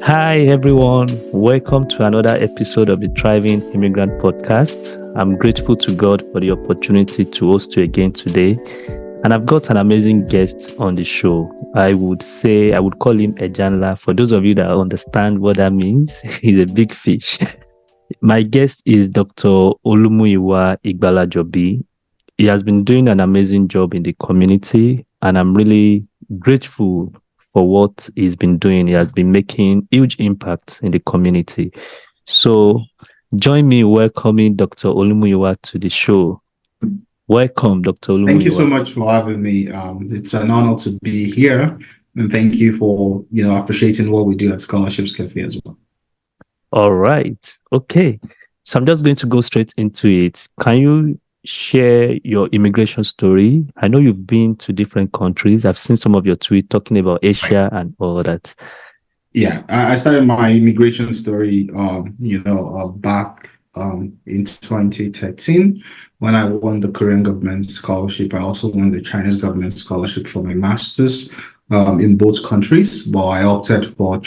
Hi, everyone. Welcome to another episode of the Thriving Immigrant Podcast. I'm grateful to God for the opportunity to host you again today. And I've got an amazing guest on the show. I would call him a Janla. For those of you that understand what that means, he's a big fish. My guest is Dr. Olumuyiwa Igbalajobi. He has been doing an amazing job in the community, and I'm really grateful for what he's been doing. He has been making huge impacts in the community. So join me welcoming Dr. Olumuyiwa to the show. Welcome, Dr. Olumuyiwa. Thank you so much for having me. It's an honor to be here, and thank you for appreciating what we do at Scholarshipcafe as well. All right. Okay. So I'm just going to go straight into it. Can you share your immigration story? I know you've been to different countries. I've seen some of your tweets talking about Asia and all that. Yeah, I started my immigration story, back in 2013 when I won the Korean government scholarship. I also won the Chinese government scholarship for my master's in both countries, but I opted for I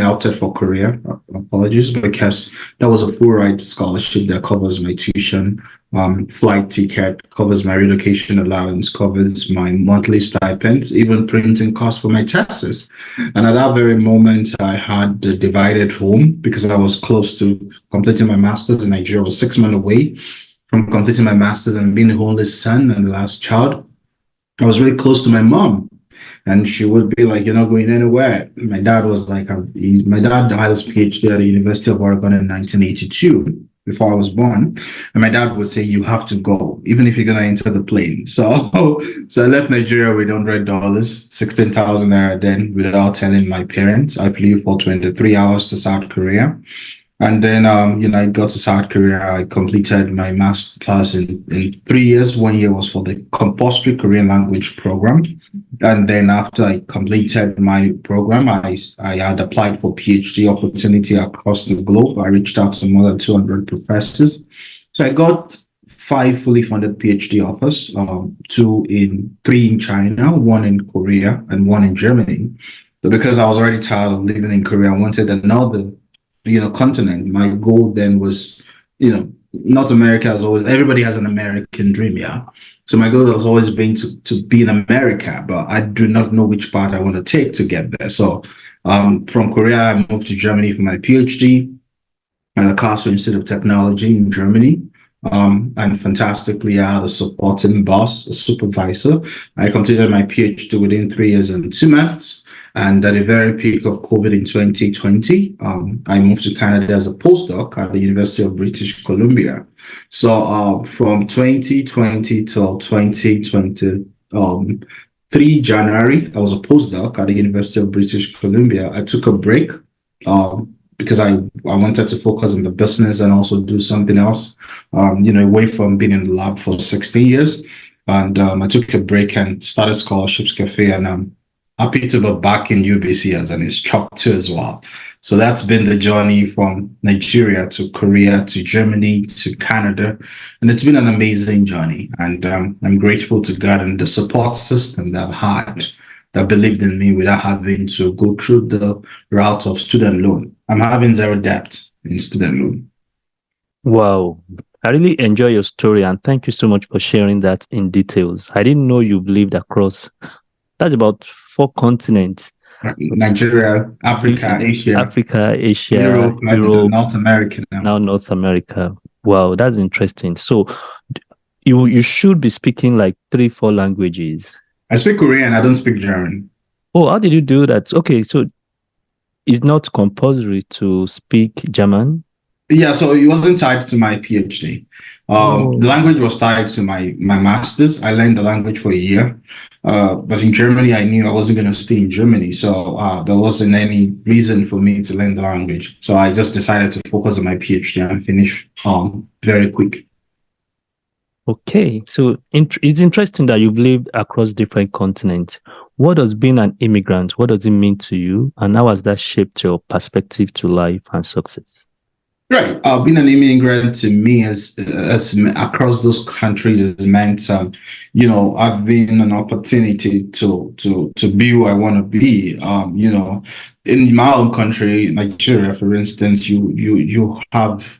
opted for Korea. Apologies, because that was a full ride scholarship that covers my tuition, flight ticket, covers my relocation allowance, covers my monthly stipends, even printing costs for my taxes. And at that very moment, I had a divided home because I was close to completing my master's in Nigeria. I was 6 months away from completing my master's and being the only son and the last child. I was really close to my mom. And she would be like, "You're not going anywhere." My dad was like, my dad had his PhD at the University of Oregon in 1982, before I was born. And my dad would say, "You have to go, even if you're going to enter the plane." So I left Nigeria with $100, 16,000 naira then, without telling my parents. I flew for 23 hours to South Korea. And then, I got to South Korea. I completed my master's class in 3 years. 1 year was for the compulsory Korean language program. And then after I completed my program, I had applied for PhD opportunity across the globe. I reached out to more than 200 professors. So I got 5 fully funded PhD offers, three in China, 1 in Korea, and 1 in Germany. So because I was already tired of living in Korea, I wanted another continent. My goal then was, North America as always. Everybody has an American dream, yeah. So my goal has always been to be in America, but I do not know which path I want to take to get there. So from Korea, I moved to Germany for my PhD at the Karlsruhe Institute of Technology in Germany. And fantastically, I had a supporting boss, a supervisor. I completed my PhD within 3 years and 2 months. And at the very peak of COVID in 2020, I moved to Canada as a postdoc at the University of British Columbia. So from 2020 till 2023 January, I was a postdoc at the University of British Columbia. I took a break because I wanted to focus on the business and also do something else, away from being in the lab for 16 years. And I took a break and started Scholarshipcafe, and I'm happy to be back in UBC as an instructor as well. So that's been the journey from Nigeria to Korea to Germany to Canada. And it's been an amazing journey. And I'm grateful to God and the support system that I've had that believed in me without having to go through the route of student loan. I'm having zero debt in student loan. Wow. I really enjoy your story, and thank you so much for sharing that in details. I didn't know you've lived across, that's about 4 continents. Nigeria, Africa, Asia, Europe, North America now North America. Wow, that's interesting. So you should be speaking like 3-4 languages. I speak Korean. I don't speak German. Oh, how did you do that? Okay, so it's not compulsory to speak German? Yeah, so it wasn't tied to my PhD. The language was tied to my master's. I learned the language for a year. But in Germany, I knew I wasn't going to stay in Germany. So there wasn't any reason for me to learn the language. So I just decided to focus on my PhD and finish very quick. Okay, so it's interesting that you've lived across different continents. What does being an immigrant, what does it mean to you? And how has that shaped your perspective to life and success? Right. Being an immigrant to me as across those countries has meant, I've been an opportunity to be who I want to be. In my own country, Nigeria, for instance, you have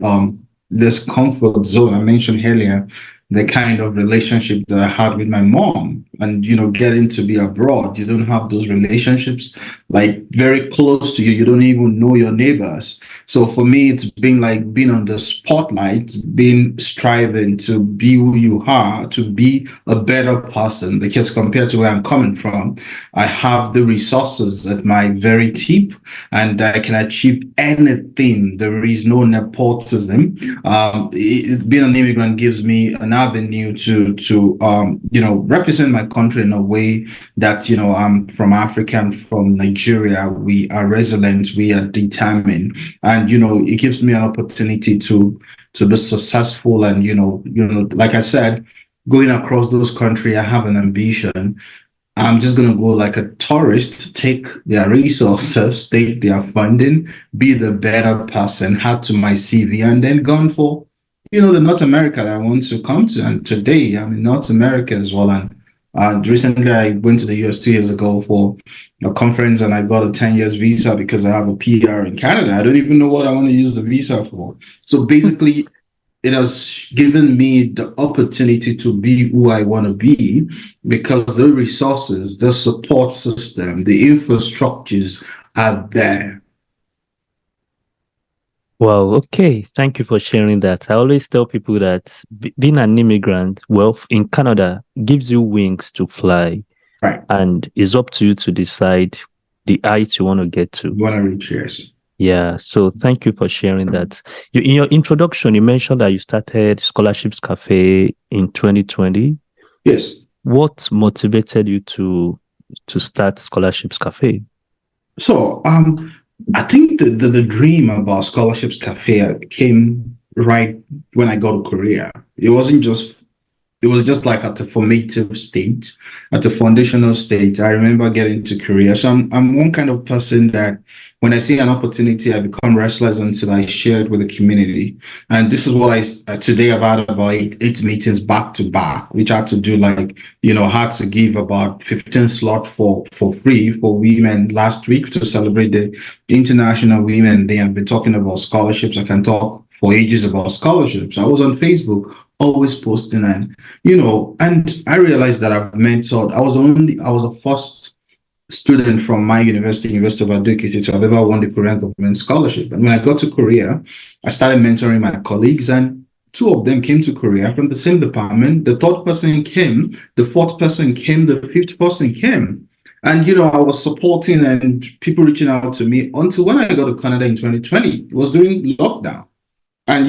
this comfort zone I mentioned earlier, the kind of relationship that I had with my mom, and getting to be abroad, you don't have those relationships like very close to you. You don't even know your neighbors. So for me, it's been like being on the spotlight, being striving to be who you are, to be a better person. Because compared to where I'm coming from, I have the resources at my very tip, and I can achieve anything. There is no nepotism. Being an immigrant gives me an avenue to represent my country in a way that I'm from Africa, I'm from Nigeria. We are resilient, we are determined, and it gives me an opportunity to be successful. And like I said, going across those countries, I have an ambition. I'm just gonna go like a tourist, take their resources, take their funding, be the better person, add to my CV, and then gone for the North America that I want to come to. And today I'm in North America as well. And recently I went to the US 2 years ago for a conference, and I got a 10 years visa because I have a PR in Canada. I don't even know what I want to use the visa for. So basically, it has given me the opportunity to be who I want to be because the resources, the support system, the infrastructures are there. Well, okay. Thank you for sharing that. I always tell people that being an immigrant, well, in Canada, gives you wings to fly, Right. and it's up to you to decide the height you want to get to. You want to reach, yes. Yeah. So thank you for sharing that. In your introduction, you mentioned that you started Scholarships Cafe in 2020. Yes. What motivated you to start Scholarships Cafe? So I think the dream about Scholarships Cafe came right when I got to Korea. It was just like at the formative stage, at the foundational stage. I remember getting to Korea. So I'm one kind of person that when I see an opportunity, I become restless until I share it with the community. And this is what today I've had about eight meetings back to back, which I had to do like, had to give about 15 slots for free for women last week to celebrate the International Women Day. I've been talking about scholarships. I can talk for ages about scholarships. I was on Facebook always posting, and I realized that I've mentored. I was the first student from my university, University of Adukiti, to have ever won the Korean government scholarship. And when I got to Korea, I started mentoring my colleagues, and two of them came to Korea from the same department. The third person came, the fourth person came, the fifth person came. And I was supporting and people reaching out to me until when I got to Canada in 2020. It was during lockdown. And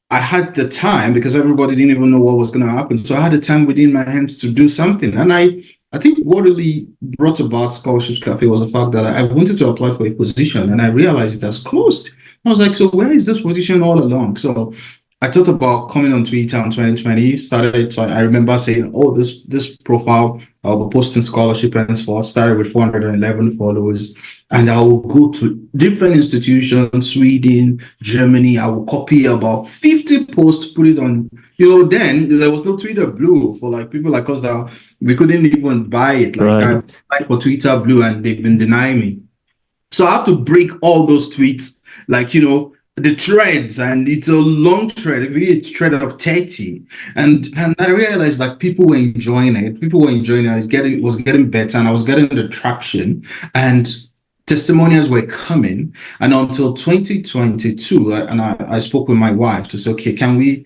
I had the time because everybody didn't even know what was going to happen. So I had the time within my hands to do something. And I think what really brought about Scholarships Cafe was the fact that I wanted to apply for a position and I realized it has closed. I was like, so where is this position all along? So I thought about coming on Twitter in 2020, started, so I remember saying, oh, this profile, I'll be posting scholarship and for started with 411 followers. And I will go to different institutions, Sweden, Germany. I will copy about 50 posts, put it on, then there was no Twitter Blue for like people like us that we couldn't even buy it. Like I Right. applied for Twitter Blue and they've been denying me. So I have to break all those tweets, like, the threads, and it's a long thread, a thread of 30. And I realized like people were enjoying it. People were enjoying it. It was getting better and I was getting the traction and testimonials were coming. And until 2022, and I spoke with my wife to say, okay, can we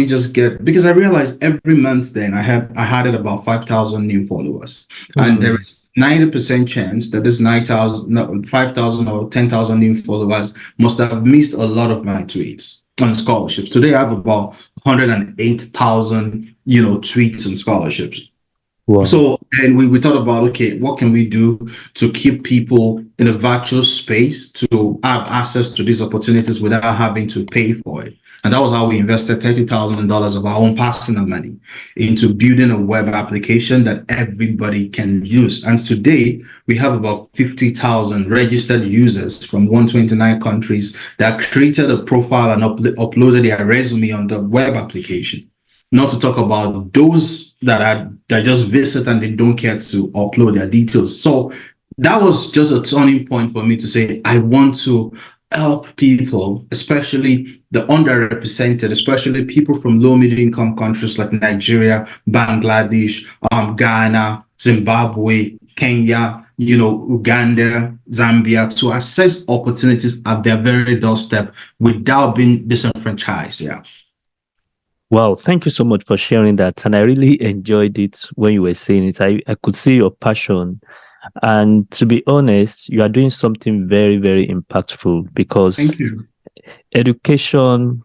just get, because I realized every month then I had it about 5,000 new followers. And there is 90% chance that this 9,000, no, 5,000 or 10,000 new followers must have missed a lot of my tweets on scholarships. Today I have about 108,000, tweets and scholarships. Wow. So then we thought about, okay, what can we do to keep people in a virtual space to have access to these opportunities without having to pay for it? And that was how we invested $30,000 of our own personal money into building a web application that everybody can use. And today, we have about 50,000 registered users from 129 countries that created a profile and uploaded their resume on the web application. Not to talk about those that just visit and they don't care to upload their details. So that was just a turning point for me to say, I want to help people, especially the underrepresented, especially people from low middle income countries like Nigeria, Bangladesh, Ghana, Zimbabwe, Kenya, Uganda, Zambia, to access opportunities at their very doorstep without being disenfranchised. Yeah. Wow, thank you so much for sharing that. And I really enjoyed it when you were saying it. I could see your passion. And to be honest, you are doing something very, very impactful because Thank you. education,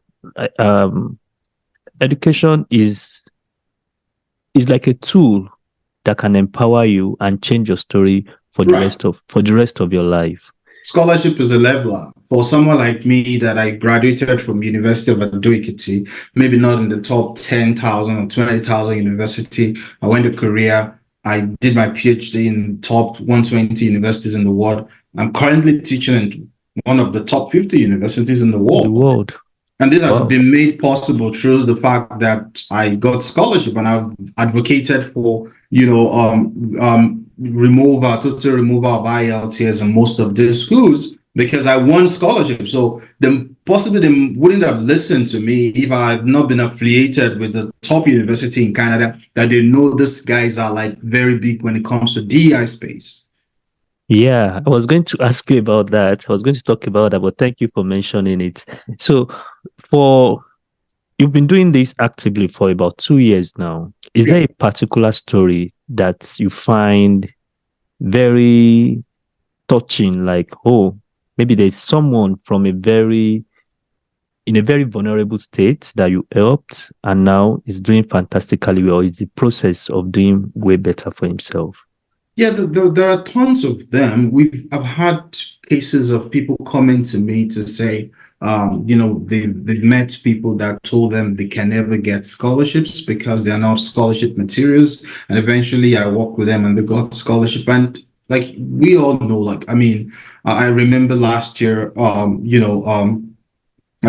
um, education is like a tool that can empower you and change your story for the Right. rest of your life. Scholarship is a leveler for someone like me that I graduated from University of Ado-Ekiti, maybe not in the top 10,000 or 20,000 university. I went to Korea. I did my PhD in top 120 universities in the world. I'm currently teaching in one of the top 50 universities in the In the world. world. And this has Wow. been made possible through the fact that I got scholarship and I've advocated for, total removal of IELTS in most of the schools because I won scholarship. So then possibly they wouldn't have listened to me if I had not been affiliated with the top university in Canada that they know these guys are like very big when it comes to DEI space. Yeah, I was going to ask you about that. I was going to talk about that, but thank you for mentioning it. So, for you've been doing this actively for about 2 years now. Is there Yeah. a particular story that you find very touching? Like, oh, maybe there's someone from in a very vulnerable state that you helped and now is doing fantastically well. Is the process of doing way better for himself. Yeah, there are tons of them. I've had cases of people coming to me to say, they've met people that told them they can never get scholarships because they are not scholarship materials, and eventually I worked with them and they got scholarship. And like we all know, like I mean, I remember last year, I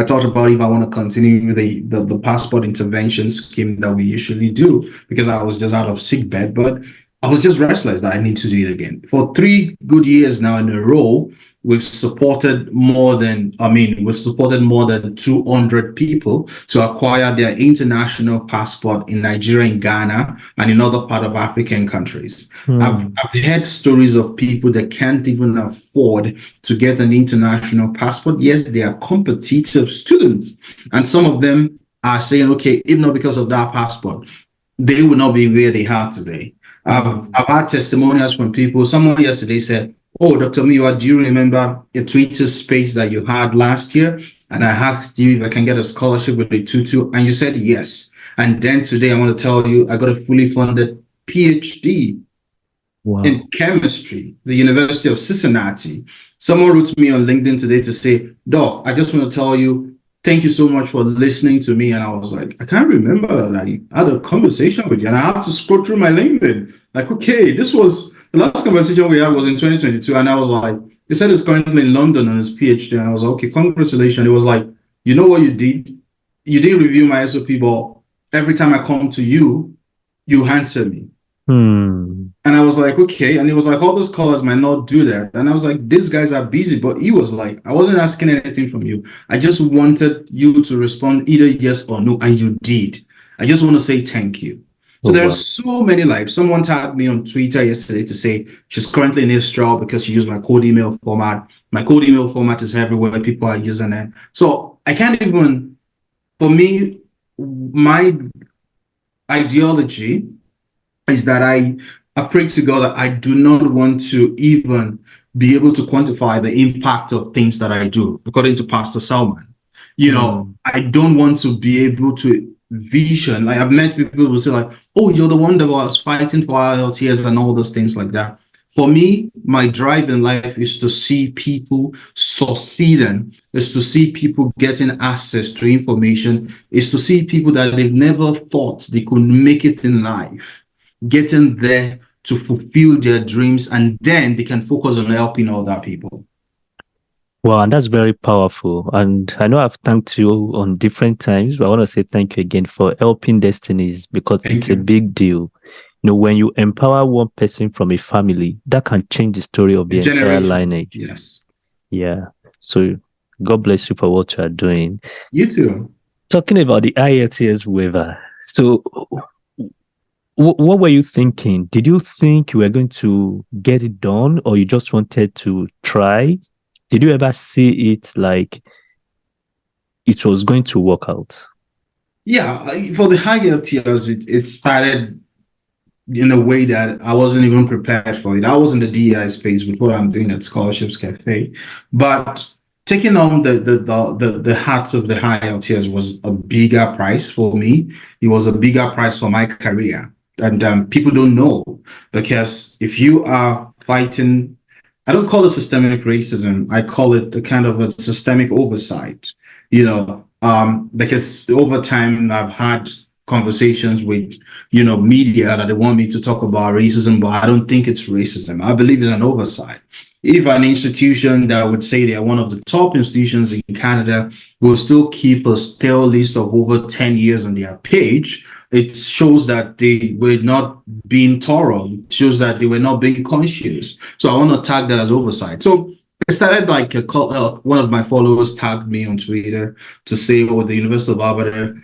thought about if I want to continue the passport intervention scheme that we usually do because I was just out of sick bed, but I was just restless that I need to do it again. For 3 good years now in a row, we've supported more than 200 people to acquire their international passport in Nigeria, in Ghana, and in other part of African countries. I've heard stories of people that can't even afford to get an international passport. Yes, they are competitive students. And some of them are saying, okay, if not because of that passport, they will not be where they are today. I've had testimonials from people. Someone yesterday said, oh, Dr. Miwa, do you remember a Twitter space that you had last year? And I asked you if I can get a scholarship with a tutu, and you said yes. And then today I want to tell you I got a fully funded PhD in Wow. chemistry, the University of Cincinnati. Someone wrote to me on LinkedIn today to say, Doc, I just want to tell you, thank you so much for listening to me. And I was like, I can't remember that I had a conversation with you. And I have to scroll through my LinkedIn. Like, okay, this was the last conversation we had was in 2022. And I was like, he said he's currently in London on his PhD. And I was like, okay, congratulations. It was like, you know what you did? You didn't review my SOP, but every time I come to you, you answer me. Hmm. And I was like, okay. And he was like, all those callers might not do that. And I was like, these guys are busy. But he was like, I wasn't asking anything from you. I just wanted you to respond either yes or no. And you did. I just want to say thank you. Oh, So there are wow. so many lives. Someone tagged me on Twitter yesterday to say she's currently in Israel because she used my code email format. My code email format is everywhere. People are using it. So I can't even, for me, my ideology is that I pray to God that I do not want to even be able to quantify the impact of things that I do, according to Pastor Salman. Hmm. I don't want to be able to vision. Like I've met people who say like, oh, you're the one that was fighting for IELTS and all those things like that. For me, my drive in life is to see people succeeding, is to see people getting access to information, is to see people that they've never thought they could make it in life, getting there to fulfill their dreams, and then they can focus on helping other people. Wow, and that's very powerful. And I know I've thanked you on different times, but I want to say thank you again for helping destinies because Thank it's a you. big deal. When you empower one person from a family, that can change the story of A the entire generation. lineage. Yes. Yeah. So God bless you for what you are doing. You too. Talking about the IELTS waiver. So what were you thinking? Did you think you were going to get it done or you just wanted to try? Did you ever see it like it was going to work out? Yeah, for the high LTLs, it started in a way that I wasn't even prepared for it. I was in the DEI space with what I'm doing at Scholarships Cafe, but taking on the hat of the high LTS was a bigger price for me. It was a bigger price for my career, and people don't know because if you are fighting, I don't call it systemic racism. I call it a kind of a systemic oversight. Because over time I've had conversations with media that they want me to talk about racism, but I don't think it's racism. I believe it's an oversight. If an institution that would say they are one of the top institutions in Canada will still keep a stale list of over 10 years on their page, it shows that they were not being thorough. It shows that they were not being conscious. So I want to tag that as oversight. So it started like one of my followers tagged me on Twitter to say, "Oh, the University of Alberta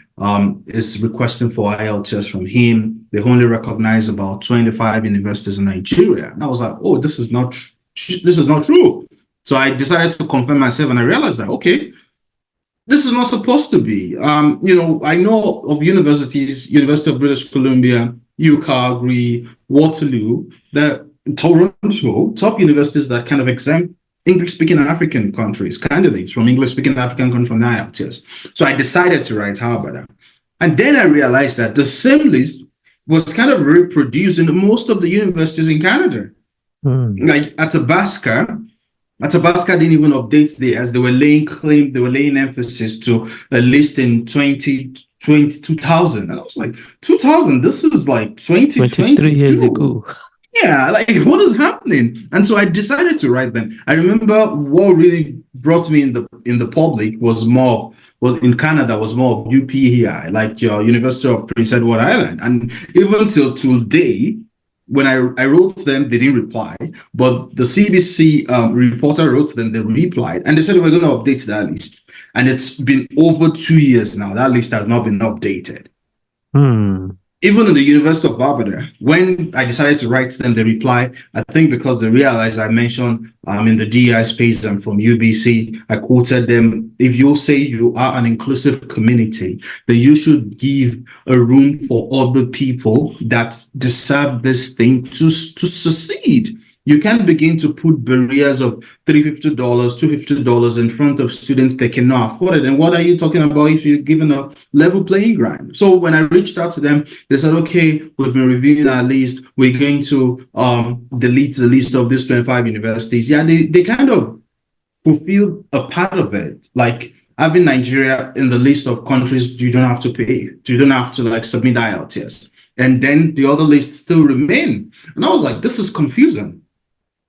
is requesting for IELTS from him. They only recognize about 25 universities in Nigeria." And I was like, "Oh, this is not true." So I decided to confirm myself, and I realized that okay, this is not supposed to be. I know of universities, University of British Columbia, UCalgary, Waterloo, that Toronto, top universities that kind of exempt English-speaking African countries, candidates from English-speaking African countries from the IELTS. So I decided to write Harvard. And then I realized that the same list was kind of reproduced in most of the universities in Canada. Like Athabasca didn't even update theirs. They were laying claim, they were laying emphasis to a list in 2000. And I was like, 2000, this is like 23 years 2022. ago. Yeah, like what is happening? And so I decided to write them. I remember what really brought me in the public was more well in Canada was more of UPEI, like your University of Prince Edward Island. And even till today, when I wrote them, they didn't reply. But the CBC reporter wrote them, they replied, and they said we're going to update that list. And it's been over 2 years now. That list has not been updated. Even in the University of Alberta, when I decided to write them, they replied, I think because they realized I mentioned in the DEI space and from UBC, I quoted them, if you say you are an inclusive community, then you should give a room for other people that deserve this thing to succeed. You can't begin to put barriers of $350, $250 in front of students that cannot afford it. And what are you talking about if you're given a level playing ground? So when I reached out to them, they said, okay, we've been reviewing our list. We're going to delete the list of these 25 universities. Yeah, they kind of fulfill a part of it. Like having Nigeria in the list of countries you don't have to pay. You don't have to like submit IELTS. And then the other lists still remain. And I was like, this is confusing.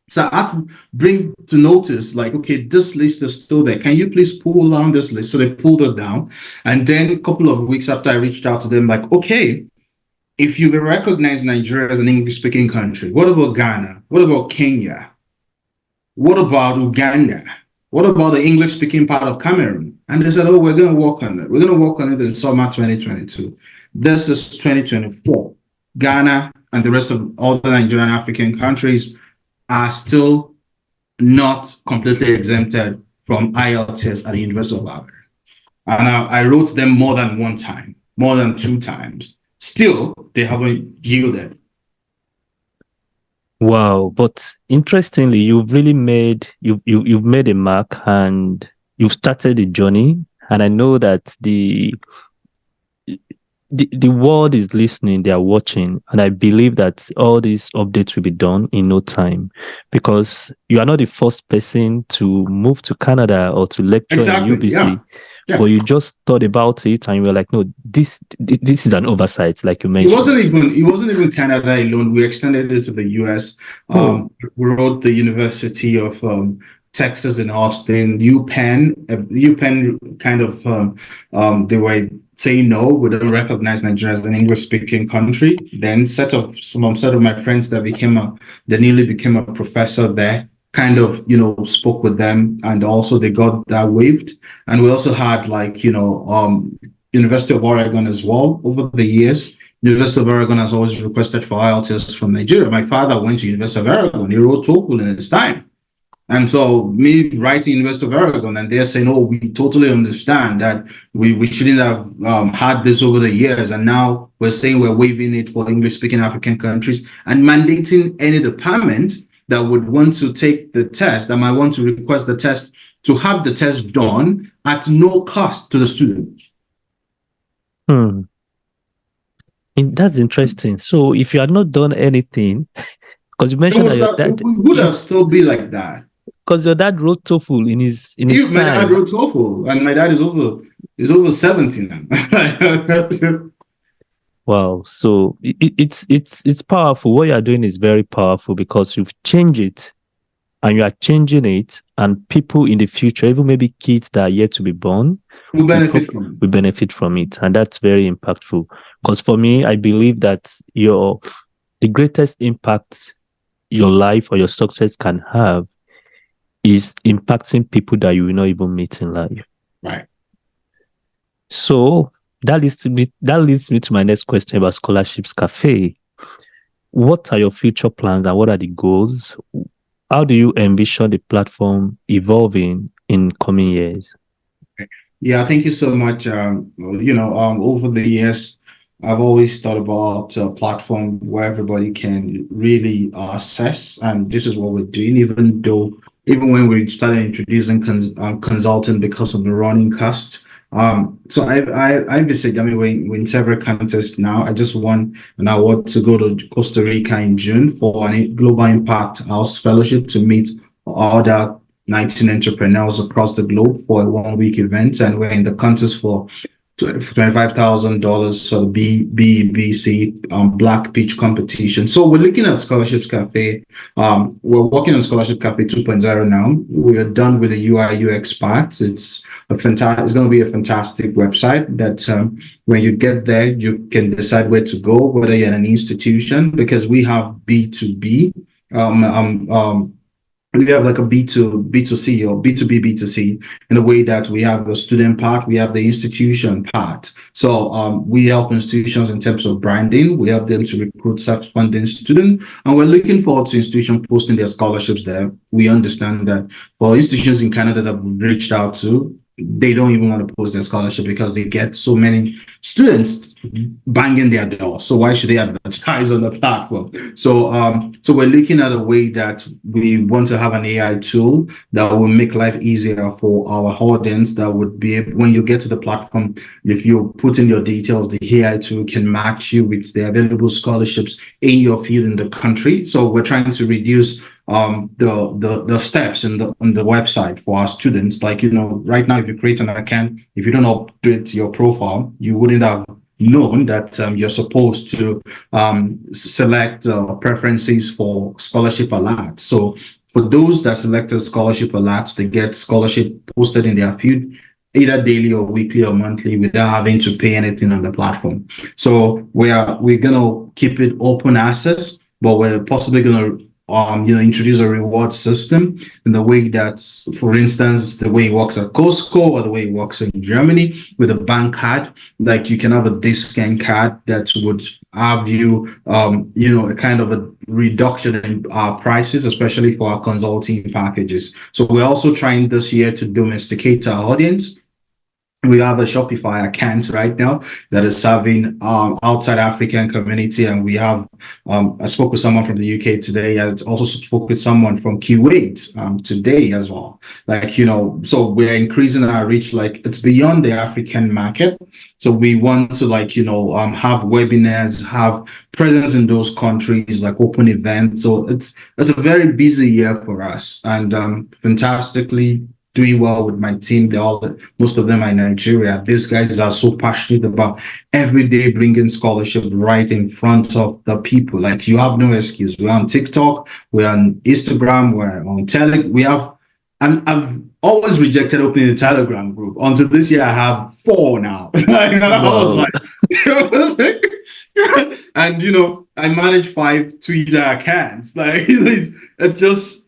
So I had to bring to notice, like, okay, this list is still there. Can you please pull down this list? So they pulled it down. And then a couple of weeks after I reached out to them, like, okay, if you recognize Nigeria as an English-speaking country, what about Ghana? What about Kenya? What about Uganda? What about the English-speaking part of Cameroon? And they said, oh, we're going to work on it. We're going to work on it in summer 2022. This is 2024. Ghana and the rest of all the Nigerian African countries are still not completely exempted from IELTS at the University of Alberta. And I wrote them more than one time, more than two times. Still, they haven't yielded. Wow, but interestingly, you've really you've made a mark and you've started the journey. And I know that the world is listening, they are watching, and I believe that all these updates will be done in no time because you are not the first person to move to Canada or to lecture in Exactly. Yeah. UBC, but Yeah. you just thought about it and you were like, no, this is an oversight, like you It mentioned. wasn't even Canada alone. We extended it to the US. Oh, We wrote the University of Texas in Austin, UPenn. UPenn kind of they were saying no, we don't recognize Nigeria as an English-speaking country. Then set of my friends that nearly became a professor there, kind of spoke with them, and also they got that waived. And we also had like University of Oregon as well over the years. University of Oregon has always requested for IELTS from Nigeria. My father went to University of Oregon. He wrote TOEFL in his time. And so me writing University of Oregon, and they're saying, oh, we totally understand that we shouldn't have had this over the years. And now we're saying we're waiving it for English-speaking African countries and mandating any department that would want to take the test, that might want to request the test, to have the test done at no cost to the student. hmm. That's interesting. So if you had not done anything, because you It mentioned that was your that dad, we would have still be like that. because your dad wrote TOEFL in his My dad time. wrote TOEFL, and my dad is over 70 now. Wow. So it's powerful. What you are doing is very powerful because you've changed it and you are changing it, and people in the future, even maybe kids that are yet to be born, We will benefit prob- from it. will benefit from it. And that's very impactful. Because for me, I believe that the greatest impact your life or your success can have is impacting people that you will not even meet in life. Right. So that leads me to my next question about Scholarships Cafe. What are your future plans and what are the goals? How do you envision the platform evolving in coming years? Yeah, thank you so much. Over the years, I've always thought about a platform where everybody can really access, and this is what we're doing. Even when we started introducing consulting because of the running cost. So I visit. I mean, we're in several contests now. I just won an award to go to Costa Rica in June for a Global Impact House Fellowship to meet other 19 entrepreneurs across the globe for a 1 week event, and we're in the contest for $25,000 for the BBC Black Pitch competition. So we're looking at Scholarships Cafe. We're working on Scholarship Cafe 2.0 now. We are done with the UI UX part. It's going to be a fantastic website that when you get there, you can decide where to go, whether you're in an institution, because we have B2B. We have like a B2C or B2B B2C in a way that we have the student part, we have the institution part. So we help institutions in terms of branding, we help them to recruit self-funding students, and we're looking forward to institutions posting their scholarships there. We understand that for institutions in Canada that we've reached out to, they don't even want to post their scholarship because they get so many students banging their door. So why should they advertise on the platform? So we're looking at a way that we want to have an AI tool that will make life easier for our audience. That would be able, when you get to the platform, if you put in your details, the AI tool can match you with the available scholarships in your field in the country. So we're trying to reduce the steps in the website for our students. Like, right now, if you create an account, if you don't update your profile, you wouldn't have known that you're supposed to select preferences for scholarship alerts. So for those that selected scholarship alerts, they get scholarship posted in their field either daily or weekly or monthly without having to pay anything on the platform. So we're gonna keep it open access, but we're possibly gonna introduce a reward system in the way that, for instance, the way it works at Costco or the way it works in Germany with a bank card, like you can have a discount card that would have you, a kind of a reduction in our prices, especially for our consulting packages. So we're also trying this year to domesticate our audience. We have a Shopify account right now that is serving outside African community, and we have I spoke with someone from the UK today. I also spoke with someone from Kuwait today as well. Like, so we're increasing our reach. Like, it's beyond the African market. So we want to, like, have webinars, have presence in those countries, like open events. So it's a very busy year for us, and fantastically doing well with my team. Most of them are in Nigeria. These guys are so passionate about every day bringing scholarship right in front of the people. Like, you have no excuse. We're on TikTok, we're on Instagram, we're on Telegram. I've always rejected opening a Telegram group. Until this year, I have 4 now. I was Wow. like, I was like, and I manage 5 Twitter accounts. Like, it's just,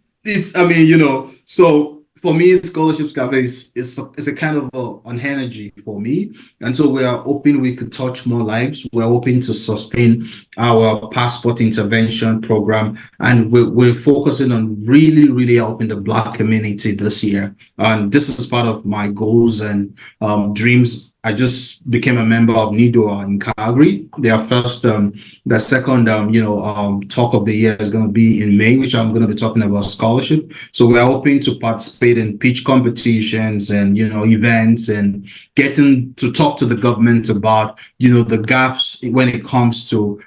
I mean, so for me, Scholarships Cafe is a kind of an energy for me. And so we are hoping we could touch more lives. We're hoping to sustain our passport intervention program. And we're focusing on really, really helping the Black community this year. And this is part of my goals and dreams. I just became a member of NIDO in Calgary. Their second, talk of the year is going to be in May, which I'm going to be talking about scholarship. So we're hoping to participate in pitch competitions and, events, and getting to talk to the government about, the gaps when it comes to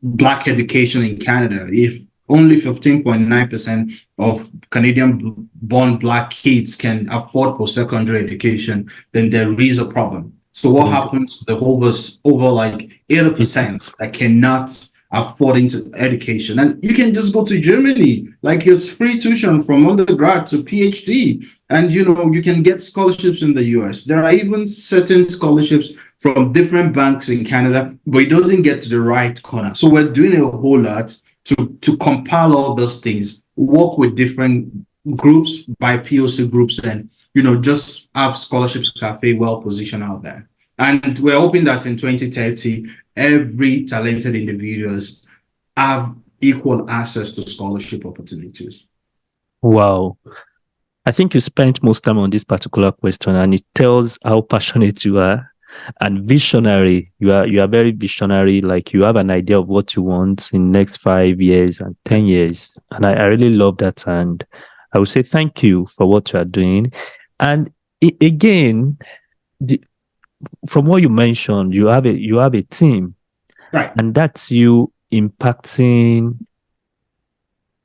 Black education in Canada. If only 15.9% of Canadian-born Black kids can afford post-secondary education, then there is a problem. So what happens to the over like 80% that cannot afford into education? And you can just go to Germany, like it's free tuition from undergrad to PhD, and you can get scholarships in the US. There are even certain scholarships from different banks in Canada, but it doesn't get to the right corner. So we're doing a whole lot to compile all those things, work with different groups, by POC groups, and just have Scholarships Cafe well positioned out there. And we're hoping that in 2030, every talented individuals have equal access to scholarship opportunities. Wow. I think you spent most time on this particular question, and it tells how passionate you are and visionary. You are very visionary. Like, you have an idea of what you want in next 5 years and 10 years. And I really love that. And I would say thank you for what you are doing. And again, from what you mentioned, you have a team, right? And that's you impacting.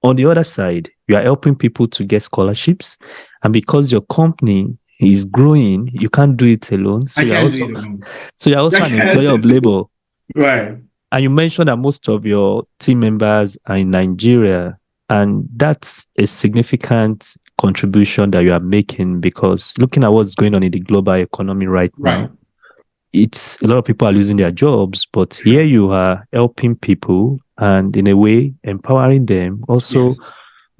On the other side, you are helping people to get scholarships, and because your company is growing, you can't do it alone. So I can't do it alone. you're also an employer of labor. Right. And you mentioned that most of your team members are in Nigeria, and that's a significant contribution that you are making, because looking at what's going on in the global economy right now, it's a lot of people are losing their jobs, but here you are helping people and in a way empowering them, also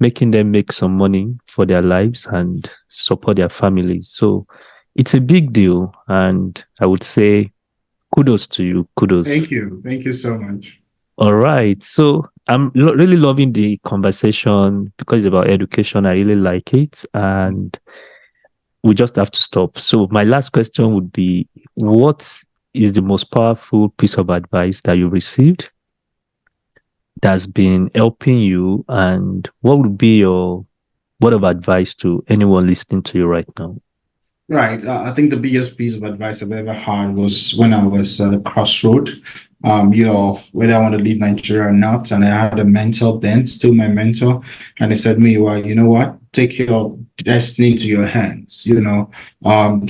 making them make some money for their lives and support their families. So it's a big deal. And I would say kudos to you. Kudos. Thank you. Thank you so much. All right. So I'm really loving the conversation because it's about education. I really like it. And we just have to stop. So my last question would be, what is the most powerful piece of advice that you received that's been helping you, and what would be your word of advice to anyone listening to you right now? Right. I think the biggest piece of advice I've ever had was when I was at a crossroad, of whether I want to leave Nigeria or not. And I had a mentor then, still my mentor, and he said, "Well, you know what? Take your destiny into your hands."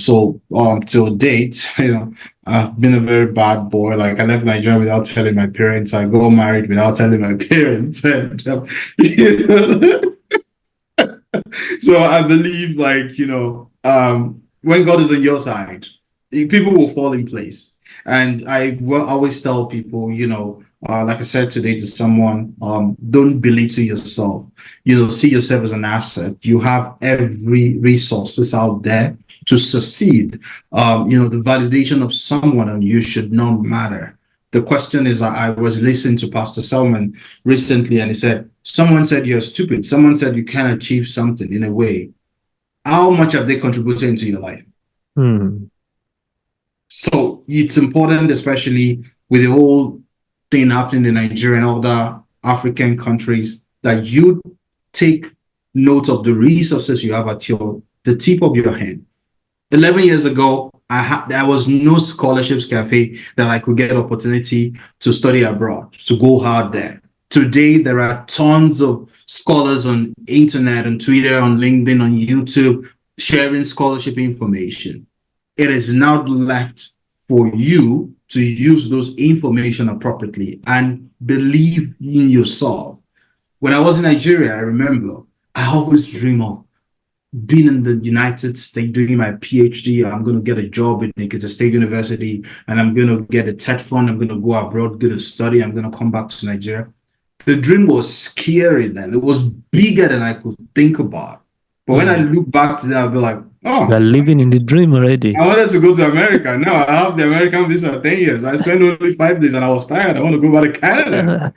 So till date, I've been a very bad boy. Like, I left Nigeria without telling my parents. I got married without telling my parents. And, so I believe, like, when God is on your side, people will fall in place. And I will always tell people, like I said today to someone, don't belittle yourself. See yourself as an asset. You have every resources out there to succeed. The validation of someone on you should not matter. The question is, I was listening to Pastor Salman recently, and he said, someone said you're stupid. Someone said you can't achieve something in a way. How much have they contributed into your life? Hmm. So it's important, especially with the whole thing happening in Nigeria and other African countries, that you take note of the resources you have at the tip of your hand. 11 years ago, there was no scholarships cafe that I could get opportunity to study abroad, to go hard there. Today, there are tons of scholars on internet, on Twitter, on LinkedIn, on YouTube, sharing scholarship information. It is now left for you to use those information appropriately and believe in yourself. When I was in Nigeria, I remember I always dream of being in the United States doing my PhD. I'm going to get a job in Ekiti State University and I'm going to get a TED fund. I'm going to go abroad, get a study. I'm going to come back to Nigeria. The dream was scary then. It was bigger than I could think about. But when I look back to that, I'll be like, You are oh, living in the dream already. I wanted to go to America. Now I have the American visa 10 years. I spent only 5 days and I was tired. I want to go back to Canada.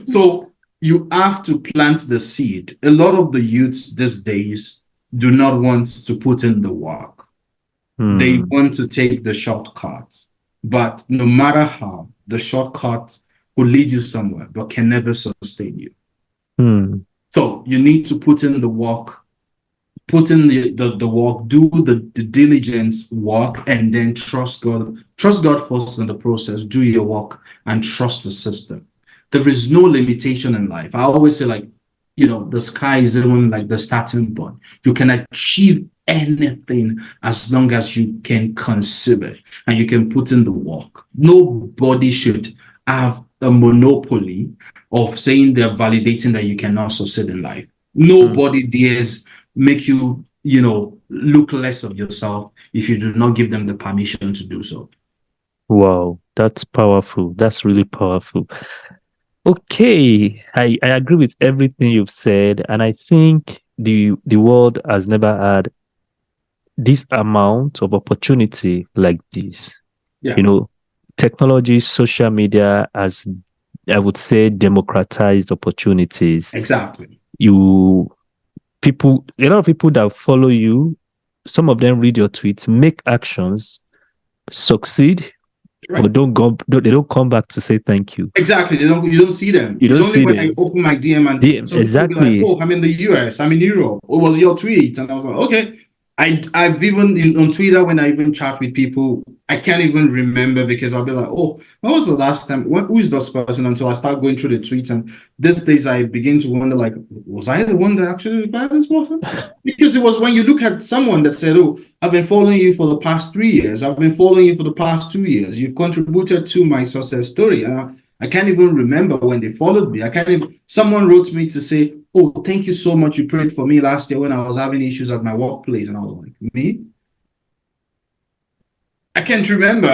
So you have to plant the seed. A lot of the youths these days do not want to put in the work. They Hmm. want to take the shortcut. But no matter how, the shortcut will lead you somewhere, but can never sustain you. Hmm. So you need to put in the work, put in the work, do the diligence work, and then trust God. Trust God first in the process. Do your work and trust the system. There is no limitation in life. I always say, like, the sky is even like the starting point. You can achieve anything as long as you can conceive it and you can put in the work. Nobody should have a monopoly of saying they're validating that you cannot succeed in life. Hmm. Nobody dares make you, look less of yourself if you do not give them the permission to do so. Wow, that's powerful. That's really powerful. Okay, I agree with everything you've said, and I think the world has never had this amount of opportunity like this. Yeah, You know, technology, social media has, I would say, democratized opportunities. exactly. You a lot of people that follow you, some of them read your tweets, make actions, succeed, Right. but they don't come back to say thank you. Exactly. You don't see them. You It's don't only see when I them. open my DM and some people will be like, Exactly. "Oh, I'm in the US. I'm in Europe. What was your tweet?" And I was like, "Okay." I've even on Twitter when I even chat with people, I can't even remember because I'll be like, "Oh, when was the last time? Who is this person?" Until I start going through the tweet, and these days I begin to wonder, like, was I the one that actually replied this person? Because it was when you look at someone that said, "Oh, I've been following you for the past 3 years. I've been following you for the past 2 years. You've contributed to my success story." And I can't even remember when they followed me. I can't even, someone wrote me to say, "Oh, thank you so much. You prayed for me last year when I was having issues at my workplace." And I was like, "Me? I can't remember."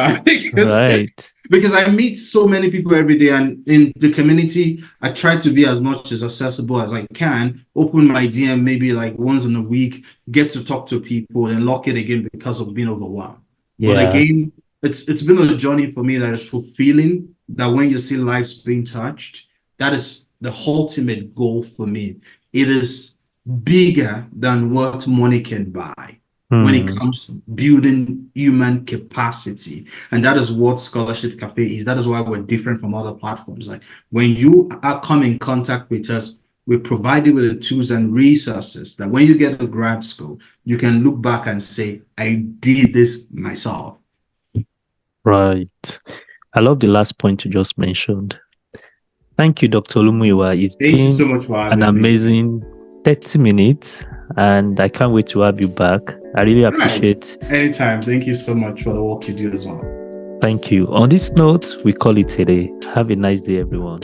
Right. Because I meet so many people every day, and in the community, I try to be as much as accessible as I can. Open my DM maybe like once in a week, get to talk to people, and lock it again because of being overwhelmed. But Yeah. again, it's been a journey for me that is fulfilling. That when you see lives being touched, that is the ultimate goal for me. It is bigger than what money can buy when it Hmm. comes to building human capacity. And that is what Scholarship Cafe is. That is why we're different from other platforms. Like when you come in contact with us, we provide you with the tools and resources that when you get to grad school, you can look back and say, "I did this myself." Right. I love the last point you just mentioned. Thank you, Dr. Olumuyiwa. It's Thank you so been much for an having me. amazing 30 minutes, and I can't wait to have you back. I really Right. appreciate. Anytime. Thank you so much for the work you do as well. Thank you. On this note, we call it a day. Have a nice day, everyone.